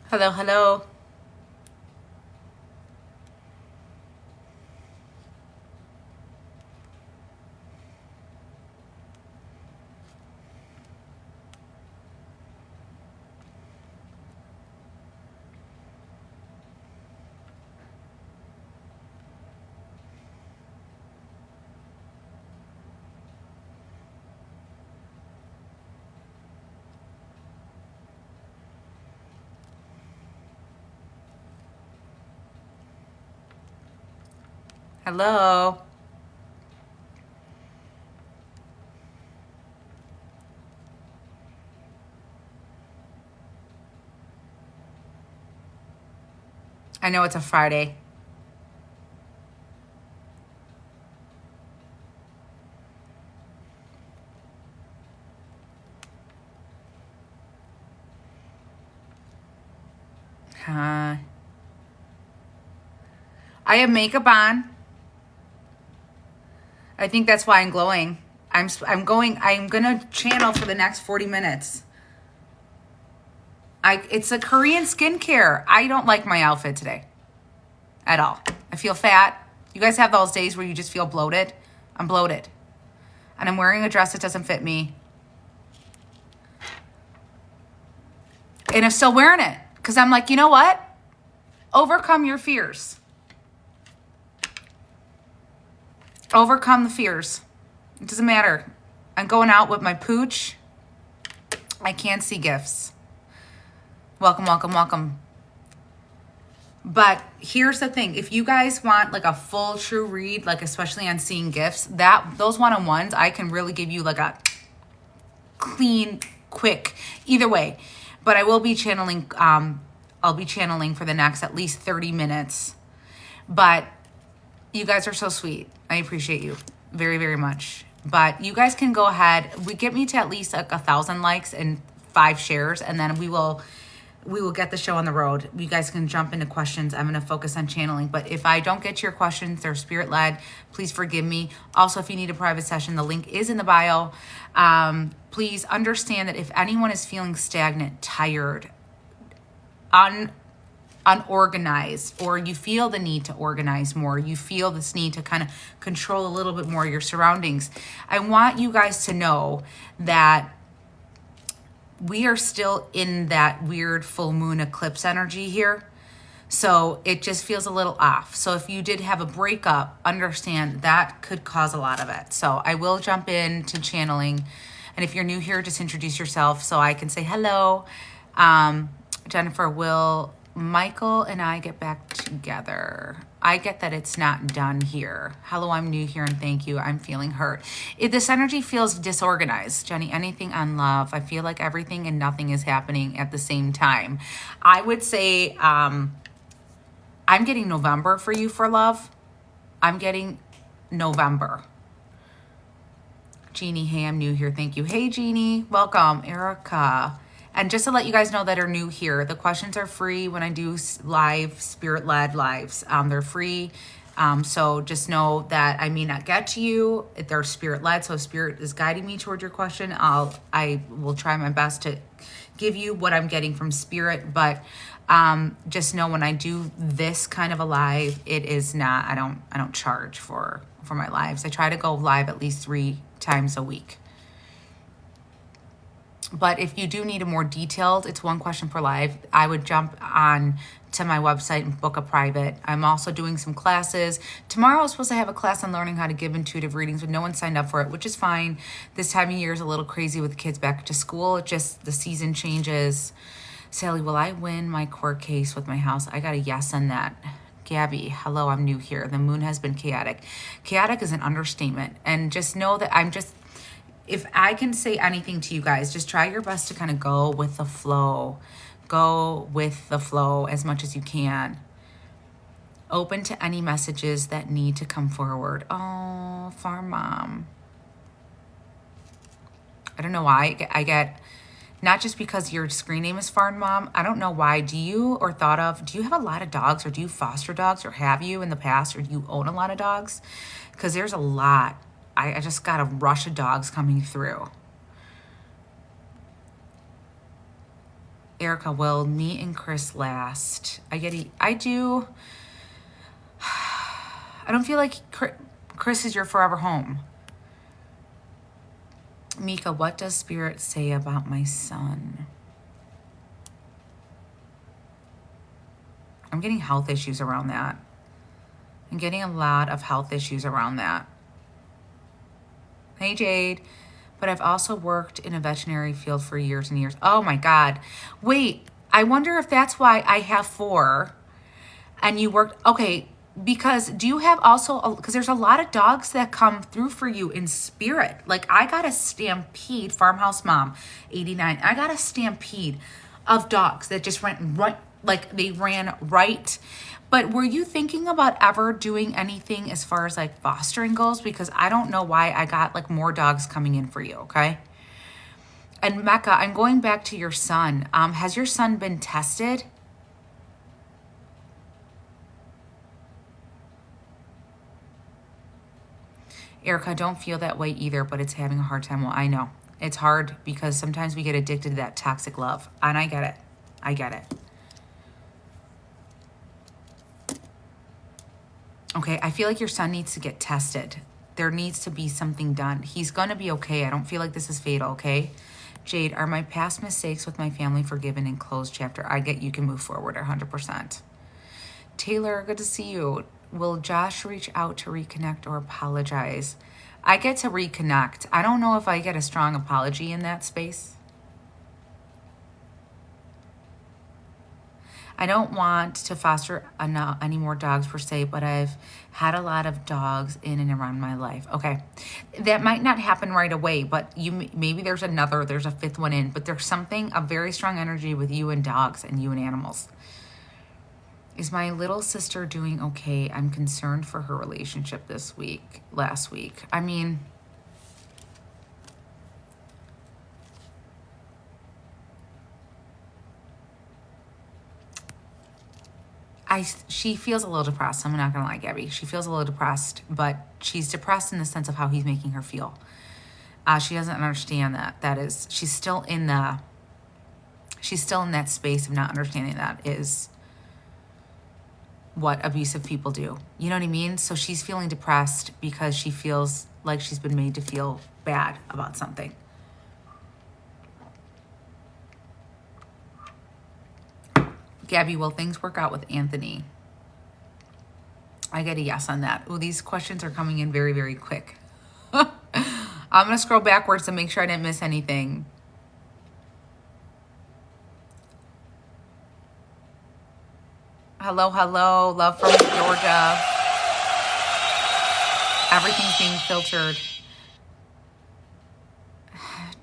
Hello, hello. Hello. I know it's a Friday. I have makeup on. I think that's why I'm glowing. I'm gonna channel for the next 40 minutes. It's a Korean skincare. I don't like my outfit today at all. I feel fat. You guys have those days where you just feel bloated? I'm bloated. And I'm wearing a dress that doesn't fit me. And I'm still wearing it because I'm like, you know what? Overcome your fears. Overcome the fears. It doesn't matter. I'm going out with my pooch. I can't see gifts. Welcome, welcome, welcome. But here's the thing. If you guys want like a full true read, like especially on seeing gifts, those one-on-ones, I can really give you like a clean, quick, either way. But I will be channeling, I'll be channeling for the next at least 30 minutes. But you guys are so sweet. I appreciate you very, very much. But you guys can go ahead. Get me to at least like 1,000 likes and 5 shares, and then we will get the show on the road. You guys can jump into questions. I'm going to focus on channeling. But if I don't get to your questions, they're spirit-led, please forgive me. Also, if you need a private session, the link is in the bio. Please understand that if anyone is feeling stagnant, tired, unorganized, or you feel the need to organize more, you feel this need to kind of control a little bit more your surroundings, I want you guys to know that we are still in that weird full moon eclipse energy here. So it just feels a little off. So if you did have a breakup, understand that could cause a lot of it. So I will jump into channeling. And if you're new here, just introduce yourself so I can say hello. Jennifer, will Michael and I get back together? I get that it's not done here. Hello, I'm new here and thank you. I'm feeling hurt. This energy feels disorganized. Jenny, anything on love? I feel like everything and nothing is happening at the same time. I would say I'm getting November for you for love. I'm getting November. Jeannie, hey, I'm new here. Thank you. Hey, Jeannie, welcome. Erica. And just to let you guys know that are new here, the questions are free when I do live, spirit-led lives. They're free. So just know that I may not get to you. They're spirit-led. So if spirit is guiding me toward your question, I will try my best to give you what I'm getting from spirit. But just know when I do this kind of a live, it is not, I don't charge for my lives. I try to go live at least 3 times a week. But if you do need a more detailed, it's 1 question per live, I would jump on to my website and book a private. I'm also doing some classes. Tomorrow I was supposed to have a class on learning how to give intuitive readings, but no one signed up for it, which is fine. This time of year is a little crazy with the kids back to school. It just, the season changes. Sally, will I win my court case with my house? I got a yes on that. Gabby, hello, I'm new here. The moon has been chaotic. Chaotic is an understatement. And just know that if I can say anything to you guys, just try your best to kind of go with the flow. Go with the flow as much as you can. Open to any messages that need to come forward. Oh, farm mom. I don't know why I get, not just because your screen name is farm mom. I don't know why. Do you have a lot of dogs, or do you foster dogs, or have you in the past, or do you own a lot of dogs? Because there's a lot. I just got a rush of dogs coming through. Erica, will me and Chris last? I do. I don't feel like Chris is your forever home. Mika, what does Spirit say about my son? I'm getting health issues around that. I'm getting a lot of health issues around that. Hey, Jade. But I've also worked in a veterinary field for years and years. Oh, my God. Wait, I wonder if that's why I have 4 and you worked. Okay, because do you have also, because there's a lot of dogs that come through for you in spirit. Like I got a stampede, Farmhouse Mom, 89. I got a stampede of dogs that just went right, like they ran right. But were you thinking about ever doing anything as far as like fostering goes? Because I don't know why I got like more dogs coming in for you, okay? And Mecca, I'm going back to your son. Has your son been tested? Erica, I don't feel that way either, but it's having a hard time. Well, I know. It's hard because sometimes we get addicted to that toxic love. And I get it. I get it. Okay, I feel like your son needs to get tested. There needs to be something done. He's going to be okay. I don't feel like this is fatal, okay? Jade, are my past mistakes with my family forgiven in closed chapter? I get you can move forward 100%. Taylor, good to see you. Will Josh reach out to reconnect or apologize? I get to reconnect. I don't know if I get a strong apology in that space. I don't want to foster any more dogs per se, but I've had a lot of dogs in and around my life. Okay, that might not happen right away, but maybe there's a 5th one in, but there's something, a very strong energy with you and dogs and you and animals. Is my little sister doing okay? I'm concerned for her relationship last week. I mean, she feels a little depressed. I'm not going to lie, Gabby. She feels a little depressed, but she's depressed in the sense of how he's making her feel. She doesn't understand she's still in that space of not understanding that is what abusive people do. You know what I mean? So she's feeling depressed because she feels like she's been made to feel bad about something. Gabby, will things work out with Anthony? I get a yes on that. Oh, these questions are coming in very, very quick. I'm going to scroll backwards to make sure I didn't miss anything. Hello, hello. Love from Georgia. Everything's being filtered.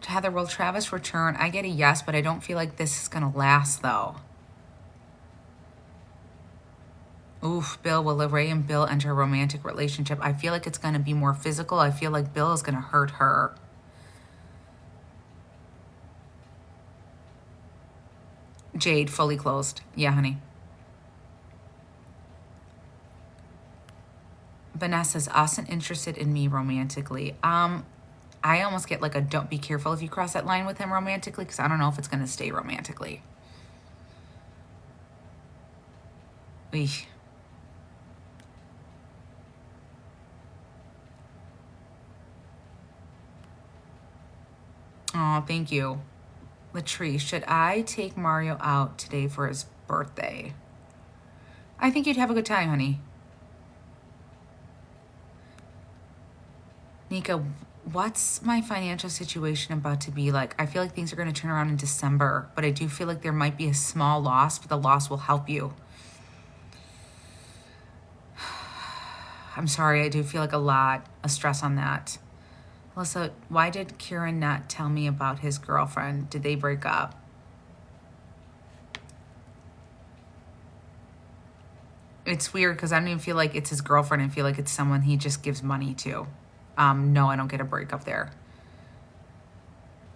Heather, will Travis return? I get a yes, but I don't feel like this is going to last, though. Oof, Bill, will Ray and Bill enter a romantic relationship? I feel like it's going to be more physical. I feel like Bill is going to hurt her. Jade, fully closed. Yeah, honey. Vanessa's Austin interested in me romantically. I almost get like a don't be careful if you cross that line with him romantically, because I don't know if it's going to stay romantically. Eesh. Oh, thank you. Latrice, should I take Mario out today for his birthday? I think you'd have a good time, honey. Nika, what's my financial situation about to be like? I feel like things are going to turn around in December, but I do feel like there might be a small loss, but the loss will help you. I'm sorry, I do feel like a lot of stress on that. Alyssa, why did Kieran not tell me about his girlfriend? Did they break up? It's weird because I don't even feel like it's his girlfriend. I feel like it's someone he just gives money to. No, I don't get a breakup there.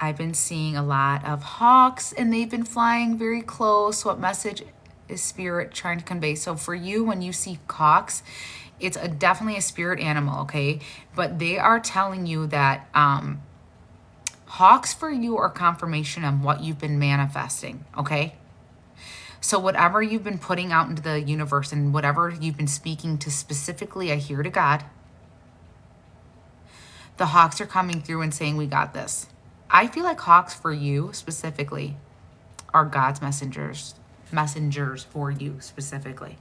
I've been seeing a lot of hawks and they've been flying very close. What message is spirit trying to convey? So for you, when you see hawks, it's definitely a spirit animal, okay? But they are telling you that Hawks for you are confirmation of what you've been manifesting, okay? So whatever you've been putting out into the universe and whatever you've been speaking to specifically, I hear to God, the Hawks are coming through and saying, we got this. I feel like Hawks for you specifically are God's messengers for you specifically.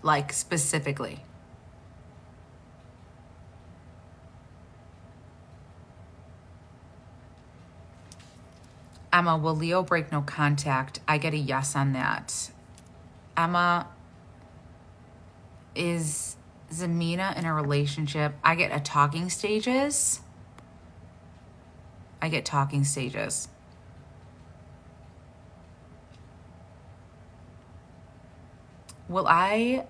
Like specifically. Emma, will Leo break no contact? I get a yes on that. Emma, is Zamina in a relationship? I get a talking stages. I get talking stages. Will I,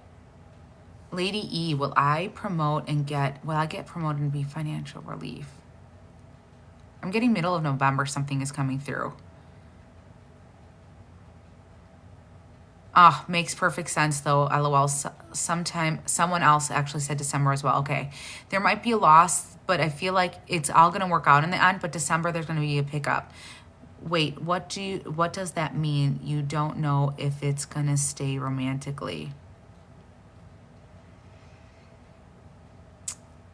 Lady E, will I promote and will I get promoted and be financial relief? I'm getting middle of November, something is coming through. Ah, makes perfect sense though, LOL. Sometime, someone else actually said December as well. Okay, there might be a loss, but I feel like it's all gonna work out in the end, but December there's gonna be a pickup. Wait, what does that mean? You don't know if it's gonna stay romantically.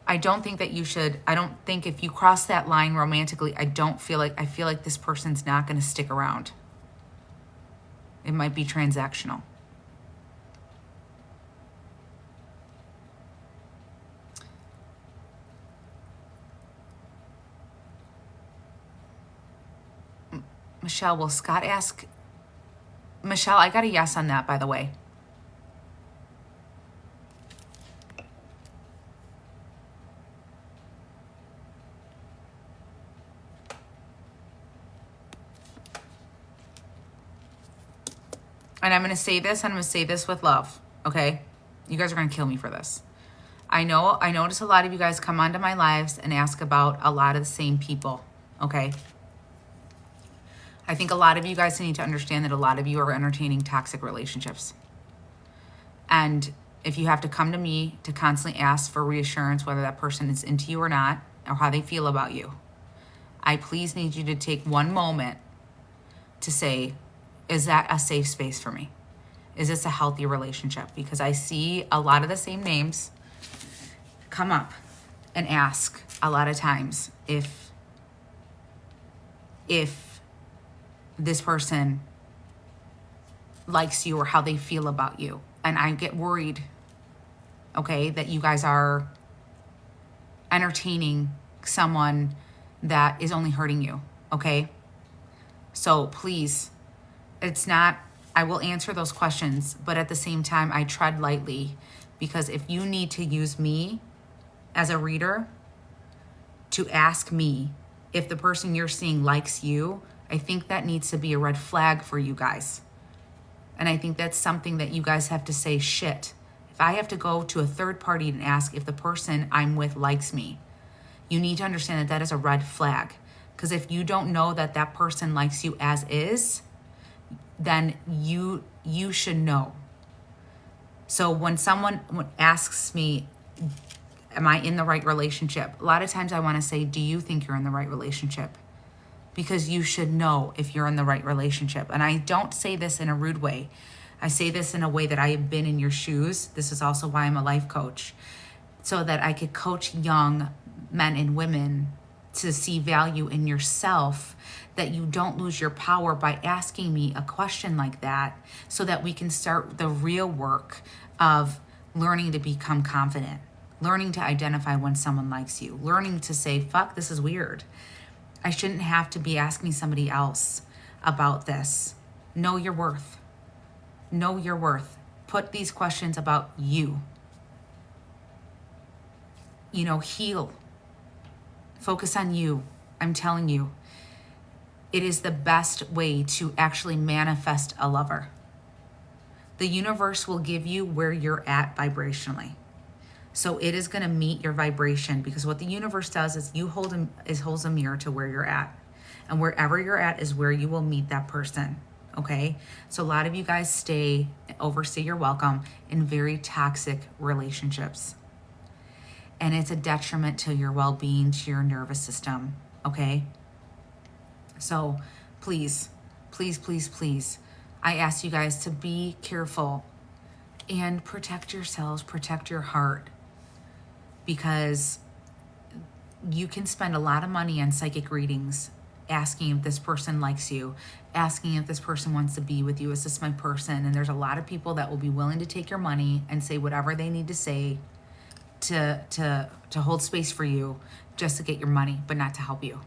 I don't think that you should. I don't think if you cross that line romantically, I feel like this person's not gonna stick around. It might be transactional. Michelle, will Scott ask? Michelle, I got a yes on that, by the way. And I'm going to say this, and I'm going to say this with love, okay? You guys are going to kill me for this. I notice a lot of you guys come onto my lives and ask about a lot of the same people, okay? I think a lot of you guys need to understand that a lot of you are entertaining toxic relationships. And if you have to come to me to constantly ask for reassurance whether that person is into you or not, or how they feel about you, I please need you to take one moment to say, is that a safe space for me? Is this a healthy relationship? Because I see a lot of the same names come up and ask a lot of times if this person likes you or how they feel about you. And I get worried, okay, that you guys are entertaining someone that is only hurting you, okay? So please, I will answer those questions, but at the same time, I tread lightly, because if you need to use me as a reader to ask me if the person you're seeing likes you, I think that needs to be a red flag for you guys. And I think that's something that you guys have to say, shit, if I have to go to a third party and ask if the person I'm with likes me, you need to understand that that is a red flag. Because if you don't know that that person likes you as is, then you should know. So when someone asks me, am I in the right relationship? A lot of times I want to say, do you think you're in the right relationship? Because you should know if you're in the right relationship. And I don't say this in a rude way. I say this in a way that I have been in your shoes. This is also why I'm a life coach, so that I could coach young men and women to see value in yourself, that you don't lose your power by asking me a question like that, so that we can start the real work of learning to become confident, learning to identify when someone likes you, learning to say, fuck, this is weird. I shouldn't have to be asking somebody else about this. Know your worth. Know your worth. Put these questions about you. Heal. Focus on you. I'm telling you, it is the best way to actually manifest a lover. The universe will give you where you're at vibrationally. So it is going to meet your vibration, because what the universe does is holds a mirror to where you're at. And wherever you're at is where you will meet that person. Okay? So a lot of you guys overstay your welcome in very toxic relationships. and it's a detriment to your well-being, to your nervous system, okay? So please, please, please, please, I ask you guys to be careful and protect yourselves, protect your heart, because you can spend a lot of money on psychic readings, asking if this person likes you, asking if this person wants to be with you. Is this my person? And there's a lot of people that will be willing to take your money and say whatever they need to say to hold space for you, just to get your money, but not to help you.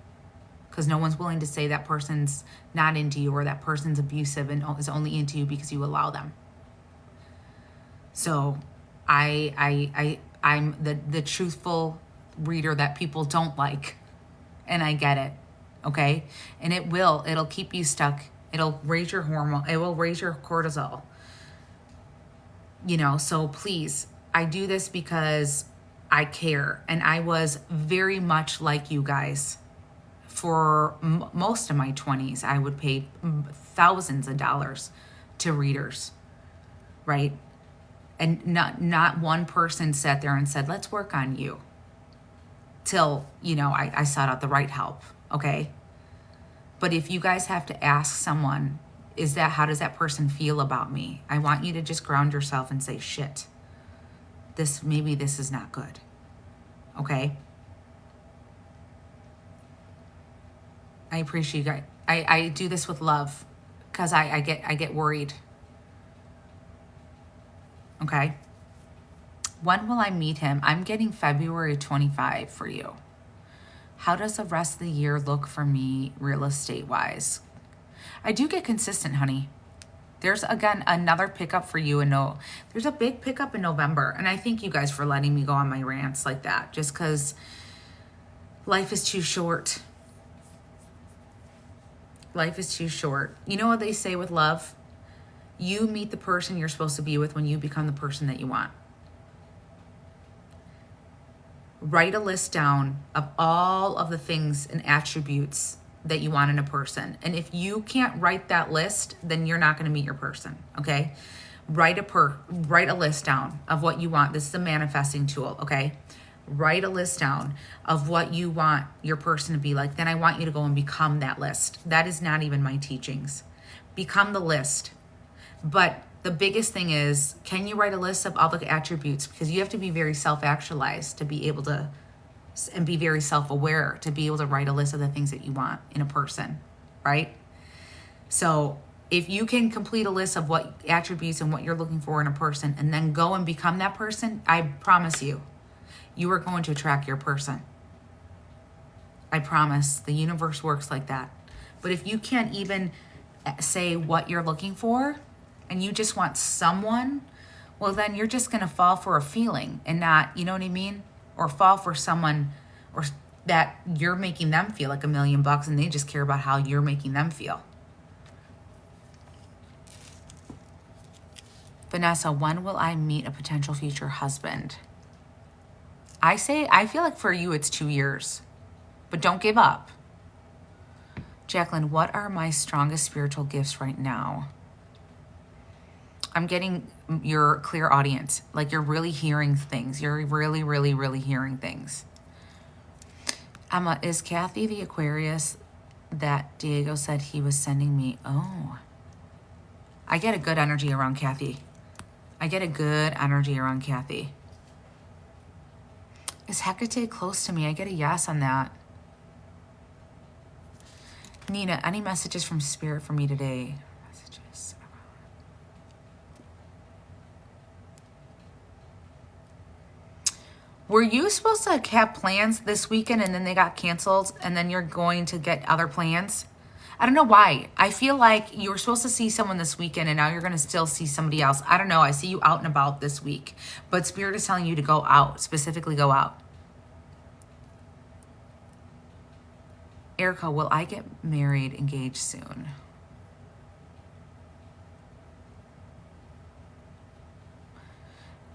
Because no one's willing to say that person's not into you, or that person's abusive and is only into you because you allow them. So I'm the truthful reader that people don't like, and I get it, okay? And it'll keep you stuck. It'll raise your hormone, it will raise your cortisol, you know. So please, I do this because I care, and I was very much like you guys. For most of my 20s, I would pay thousands of dollars to readers, right? And not one person sat there and said, let's work on you, till, you know, I sought out the right help, okay? But if you guys have to ask someone, how does that person feel about me? I want you to just ground yourself and say, shit, maybe this is not good, okay? I appreciate you guys. I do this with love, because I get worried. Okay. When will I meet him? I'm getting February 25 for you. How does the rest of the year look for me real estate wise? I do get consistent, honey. There's, again, another pickup for you. There's a big pickup in November. And I thank you guys for letting me go on my rants like that, just because life is too short. Life is too short. You know what they say with love? You meet the person you're supposed to be with when you become the person that you want. Write a list down of all of the things and attributes that you want in a person. And if you can't write that list, then you're not going to meet your person, okay? Write a list down of what you want. This is a manifesting tool, okay? Write a list down of what you want your person to be like. Then I want you to go and become that list. That is not even my teachings. Become the list. But the biggest thing is, can you write a list of all the attributes? Because you have to be very self-actualized to be able to, and be very self-aware to be able to write a list of the things that you want in a person, right? So if you can complete a list of what attributes and what you're looking for in a person, and then go and become that person, I promise you, you are going to attract your person. I promise. The universe works like that. But if you can't even say what you're looking for, and you just want someone, well, then you're just going to fall for a feeling and not, you know what I mean? Or fall for someone, or that you're making them feel like $1 million and they just care about how you're making them feel. Vanessa, when will I meet a potential future husband? I feel like for you it's 2 years, but don't give up. Jacqueline, what are my strongest spiritual gifts right now? I'm getting your clear audience. Like, you're really hearing things. You're really, really, really hearing things. Is Kathy the Aquarius that Diego said he was sending me? Oh. I get a good energy around Kathy. Is Hecate close to me? I get a yes on that. Nina, any messages from Spirit for me today? Messages. Were you supposed to have plans this weekend and then they got canceled, and then you're going to get other plans? I don't know why. I feel like you were supposed to see someone this weekend and now you're going to still see somebody else. I don't know. I see you out and about this week, but Spirit is telling you to go out, specifically go out. Erica, will I get married, engaged soon?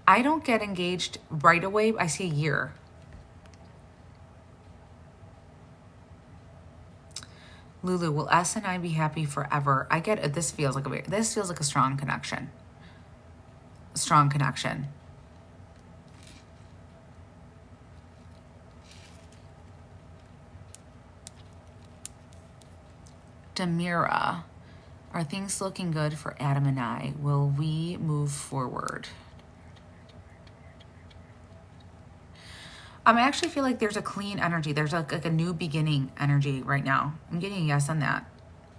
I don't get engaged right away. I see a year. Lulu, will S and I be happy forever? I get it. This feels like a strong connection. A strong connection. Demira, are things looking good for Adam and I? Will we move forward? I actually feel like there's a clean energy. There's like a new beginning energy right now. I'm getting a yes on that.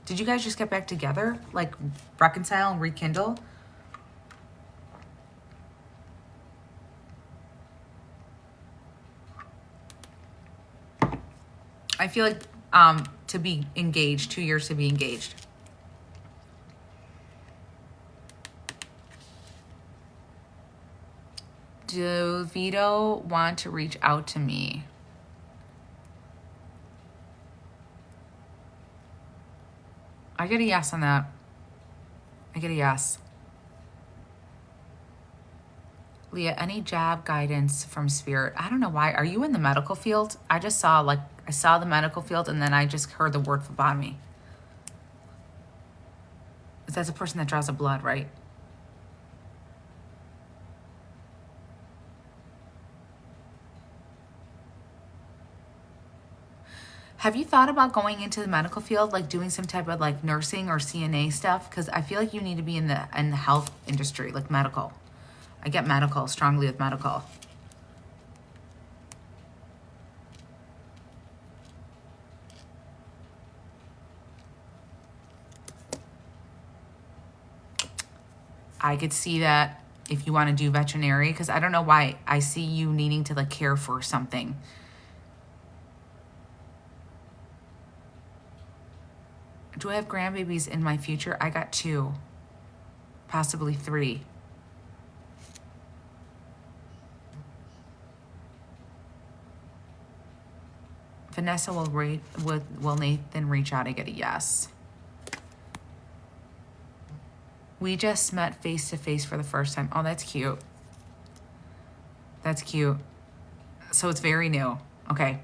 Did you guys just get back together? Like reconcile and rekindle? I feel like to be engaged, 2 years to be engaged. Do Vito want to reach out to me? I get a yes on that. I get a yes. Leah, any job guidance from Spirit? I don't know why. Are you in the medical field? I just saw I saw the medical field and then I just heard the word phlebotomy. That's a person that draws the blood, right? Have you thought about going into the medical field, like doing some type of like nursing or CNA stuff? Because I feel like you need to be in the health industry, like medical. I get medical, strongly with medical. I could see that if you want to do veterinary, because I don't know why I see you needing to like care for something. Do I have grandbabies in my future? I got 2, possibly 3. Vanessa, will Nathan reach out? I get a yes. We just met face to face for the first time. Oh, that's cute. That's cute. So it's very new. Okay.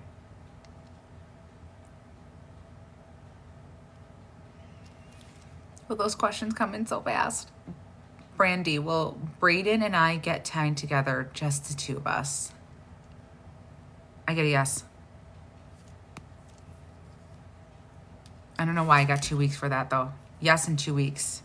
Will those questions come in so fast? Brandy, will Brayden and I get time together, just the 2 of us? I get a yes. I don't know why I got 2 weeks for that though. Yes, in 2 weeks.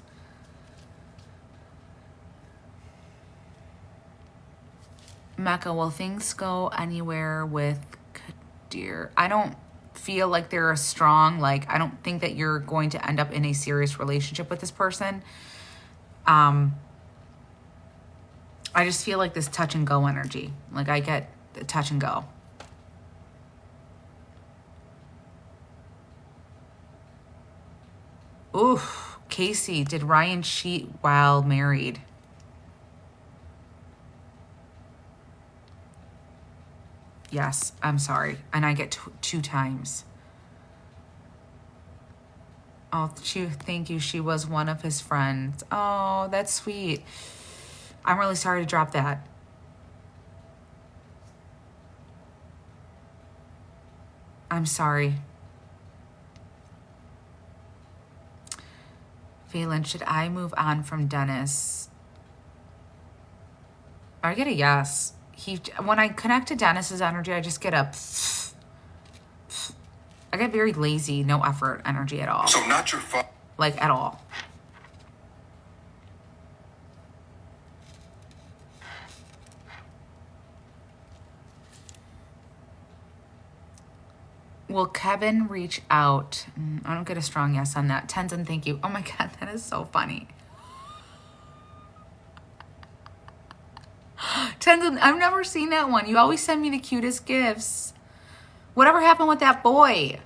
Mecca, will things go anywhere with Kadir? I don't feel like they're a strong, like, I don't think that you're going to end up in a serious relationship with this person. I just feel like this touch and go energy. Like I get the touch and go. Oof, Casey, did Ryan cheat while married? Yes, I'm sorry. And I get 2 times. Oh, thank you. She was one of his friends. Oh, that's sweet. I'm really sorry to drop that. I'm sorry. Phelan, should I move on from Dennis? I get a yes. When I connect to Dennis's energy, I just get a I get very lazy, no effort energy at all. So not your fault. Like at all. Will Kevin reach out? I don't get a strong yes on that. Tenzin, thank you. Oh my God, that is so funny. Tenzin, I've never seen that one. You always send me the cutest gifts. Whatever happened with that boy?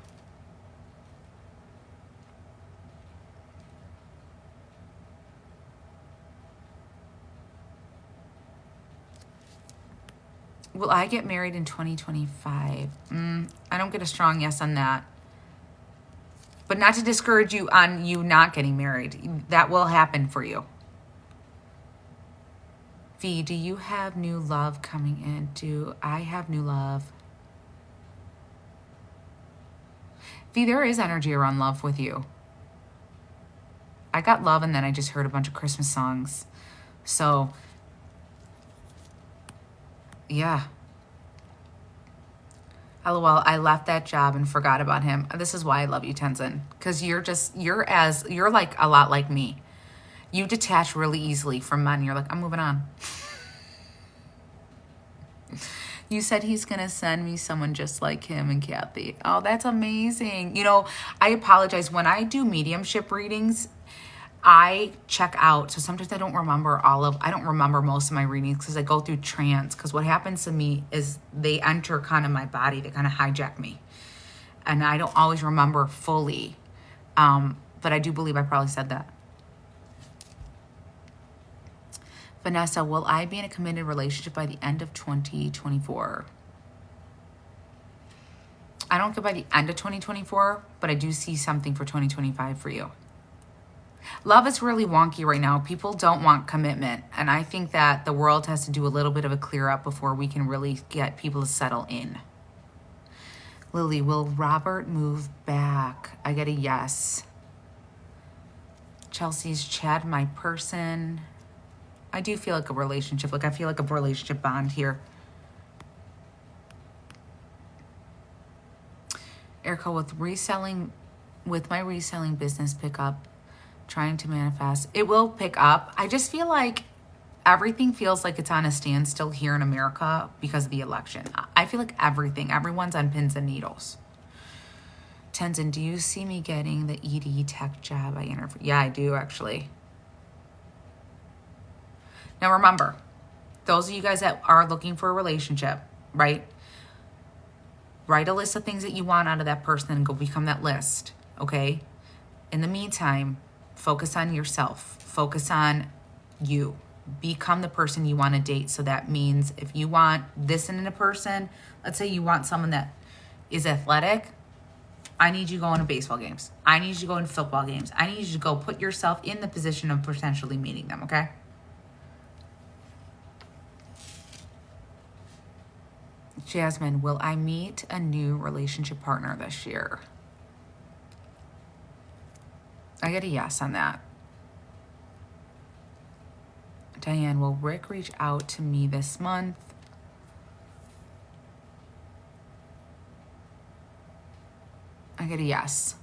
Will I get married in 2025? I don't get a strong yes on that. But not to discourage you on you not getting married. That will happen for you. V, do you have new love coming in? Do I have new love? V, there is energy around love with you. I got love and then I just heard a bunch of Christmas songs. So, yeah. LOL, I left that job and forgot about him. This is why I love you, Tenzin. Because you're like a lot like me. You detach really easily from men. You're like, I'm moving on. You said he's going to send me someone just like him and Kathy. Oh, that's amazing. You know, I apologize. When I do mediumship readings, I check out. So sometimes I don't remember most of my readings because I go through trance. Because what happens to me is they enter kind of my body. They kind of hijack me. And I don't always remember fully. But I do believe I probably said that. Vanessa, will I be in a committed relationship by the end of 2024? I don't get by the end of 2024, but I do see something for 2025 for you. Love is really wonky right now. People don't want commitment. And I think that the world has to do a little bit of a clear up before we can really get people to settle in. Lily, will Robert move back? I get a yes. Chelsea's Chad, my person. I do feel like a relationship. Like I feel like a relationship bond here. Erica, with my reselling business pick up, trying to manifest. It will pick up. I just feel like everything feels like it's on a standstill here in America because of the election. I feel like everyone's on pins and needles. Tenzin, do you see me getting the ED tech job I interviewed? Yeah, I do actually. Now remember, those of you guys that are looking for a relationship, right? Write a list of things that you want out of that person and go become that list, okay? In the meantime, focus on yourself. Focus on you. Become the person you want to date. So that means if you want this in a person, let's say you want someone that is athletic, I need you going to baseball games. I need you going to football games. I need you to go put yourself in the position of potentially meeting them, okay? Jasmine, will I meet a new relationship partner this year? I get a yes on that. Diane, will Rick reach out to me this month? I get a yes.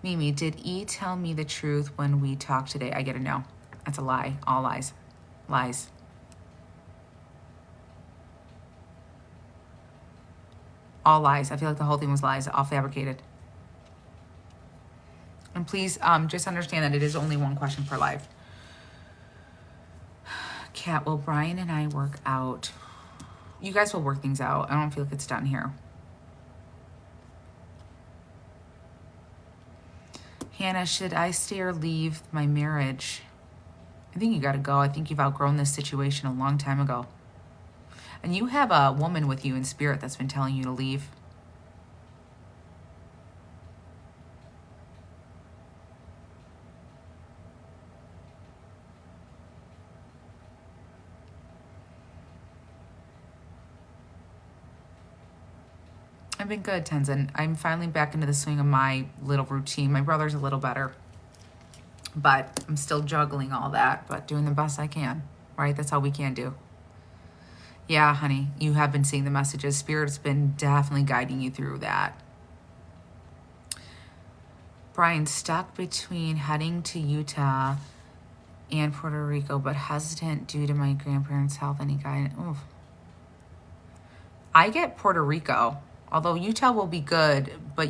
Mimi, did E tell me the truth when we talked today? I get a no. That's a lie. All lies. Lies. All lies. I feel like the whole thing was lies, all fabricated. And please just understand that it is only one question per live. Kat, will Brian and I work out? You guys will work things out. I don't feel like it's done here. Hannah, should I stay or leave my marriage? I think you got to go. I think you've outgrown this situation a long time ago. And you have a woman with you in spirit that's been telling you to leave. I've been good, Tenzin. I'm finally back into the swing of my little routine. My brother's a little better, but I'm still juggling all that, but doing the best I can, right? That's all we can do. Yeah, honey, you have been seeing the messages. Spirit's been definitely guiding you through that. Brian, stuck between heading to Utah and Puerto Rico, but hesitant due to my grandparents' health. Any guidance? Oof. I get Puerto Rico, although Utah will be good, but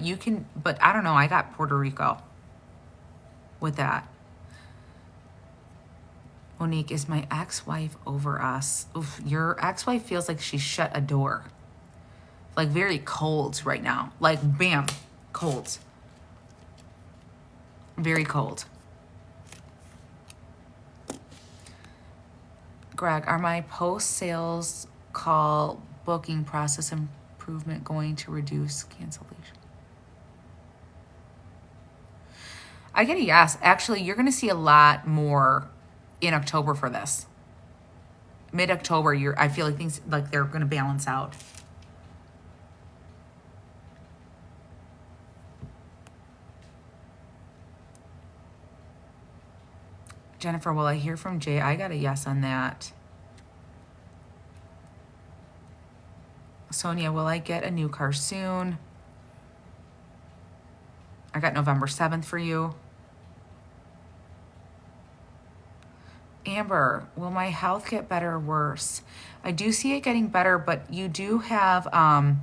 I don't know. I got Puerto Rico with that. Monique, is my ex-wife over us? Oof, your ex-wife feels like she shut a door. Like very cold right now. Like bam, cold. Very cold. Greg, are my post-sales call booking process improvement going to reduce cancellation? I get a yes. Actually, you're going to see a lot more in October for this. Mid-October, I feel like things like they're going to balance out. Jennifer, will I hear from Jay? I got a yes on that. Sonia, will I get a new car soon? I got November 7th for you. Amber, will my health get better or worse? I do see it getting better, but you do have a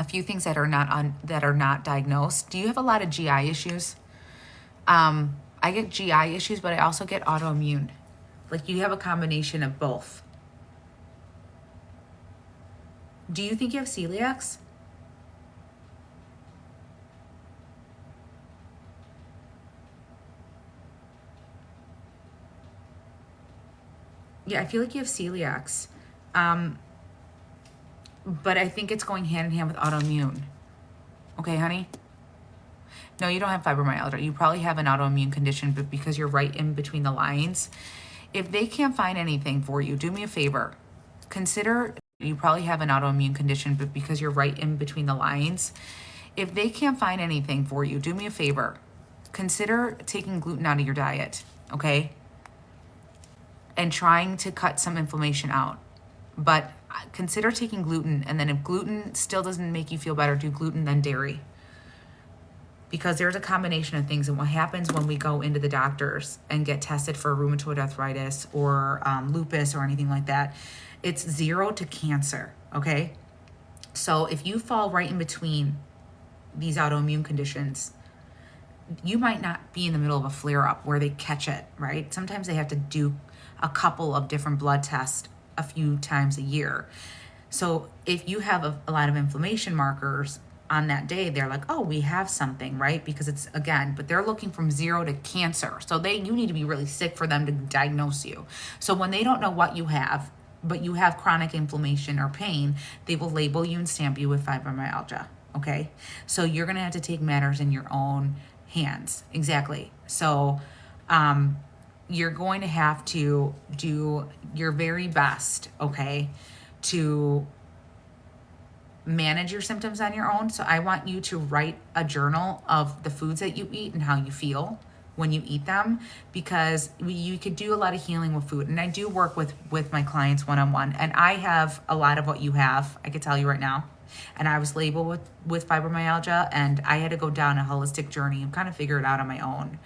few things that are not diagnosed. Do you have a lot of GI issues? I get GI issues, but I also get autoimmune. Like you have a combination of both. Do you think you have celiacs? Yeah, I feel like you have celiacs. But I think it's going hand in hand with autoimmune. Okay, honey? No, you don't have fibromyalgia. You probably have an autoimmune condition, but because you're right in between the lines, if they can't find anything for you, do me a favor. Consider, you probably have an autoimmune condition, but because you're right in between the lines, if they can't find anything for you, do me a favor. Consider taking gluten out of your diet, okay? And trying to cut some inflammation out. But consider taking gluten, and then if gluten still doesn't make you feel better, do gluten, then dairy. Because there's a combination of things, and what happens when we go into the doctors and get tested for rheumatoid arthritis or lupus or anything like that, it's 0 to cancer, okay? So if you fall right in between these autoimmune conditions, you might not be in the middle of a flare-up where they catch it, right? Sometimes they have to do a couple of different blood tests a few times a year. So if you have a lot of inflammation markers on that day, they're like, oh, we have something, right? Because it's, again, but they're looking from 0 to cancer. So you need to be really sick for them to diagnose you. So when they don't know what you have, but you have chronic inflammation or pain, they will label you and stamp you with fibromyalgia, okay? So you're gonna have to take matters in your own hands. Exactly. So you're going to have to do your very best, okay, to manage your symptoms on your own. So I want you to write a journal of the foods that you eat and how you feel when you eat them, because you could do a lot of healing with food. And I do work with my clients one-on-one, and I have a lot of what you have, I could tell you right now. And I was labeled with fibromyalgia, and I had to go down a holistic journey and kind of figure it out on my own.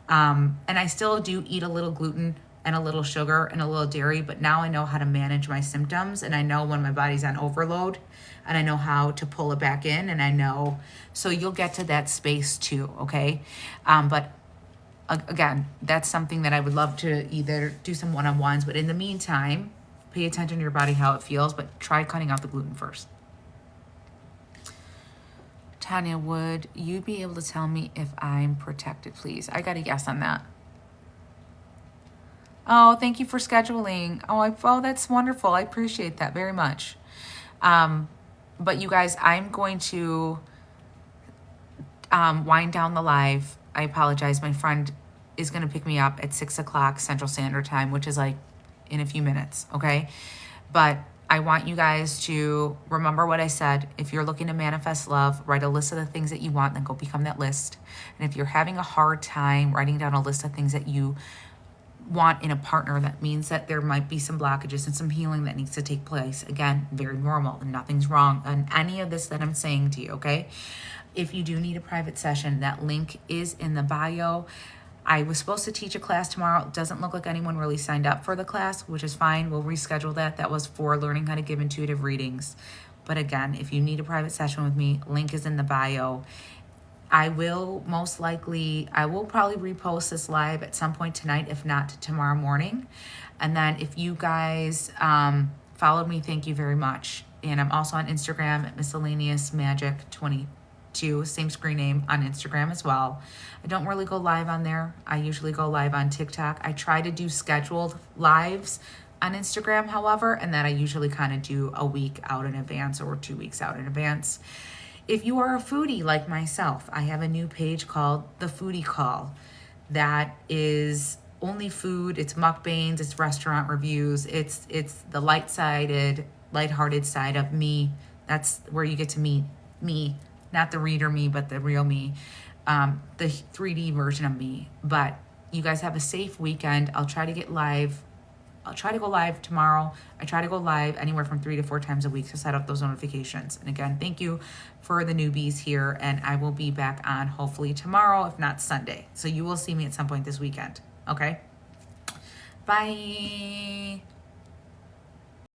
And I still do eat a little gluten and a little sugar and a little dairy, but now I know how to manage my symptoms, and I know when my body's on overload, and I know how to pull it back in, and I know, so you'll get to that space too, okay? But again, that's something that I would love to either do some one-on-ones, but in the meantime, pay attention to your body, how it feels, but try cutting out the gluten first. Tanya, would you be able to tell me if I'm protected, please? I got a yes on that. Oh, thank you for scheduling. Oh, that's wonderful. I appreciate that very much. But you guys, I'm going to wind down the live. I apologize. My friend is going to pick me up at 6 o'clock Central Standard Time, which is like in a few minutes, okay? But I want you guys to remember what I said. If you're looking to manifest love, write a list of the things that you want, then go become that list. And if you're having a hard time writing down a list of things that you want in a partner, that means that there might be some blockages and some healing that needs to take place. Again, very normal, and nothing's wrong on any of this that I'm saying to you, okay? If you do need a private session, that link is in the bio. I was supposed to teach a class tomorrow. It doesn't look like anyone really signed up for the class, which is fine. We'll reschedule that. That was for learning how to give intuitive readings. But again, if you need a private session with me, link is in the bio. I will probably repost this live at some point tonight, if not tomorrow morning. And then if you guys followed me, thank you very much. And I'm also on Instagram at miscellaneous magic 22, same screen name on Instagram as well. I don't really go live on there. I usually go live on TikTok. I try to do scheduled lives on Instagram, however, and that I usually kind of do a week out in advance or 2 weeks out in advance. If you are a foodie like myself, I have a new page called The Foodie Call. That is only food. It's mukbangs, it's restaurant reviews, it's the lighthearted side of me. That's where you get to meet me, not the reader me, but the real me, the 3D version of me. But you guys have a safe weekend. I'll try to get live I'll try to go live tomorrow. I try to go live anywhere from 3 to 4 times a week to set up those notifications. And again, thank you for the newbies here. And I will be back on hopefully tomorrow, if not Sunday. So you will see me at some point this weekend. Okay? Bye.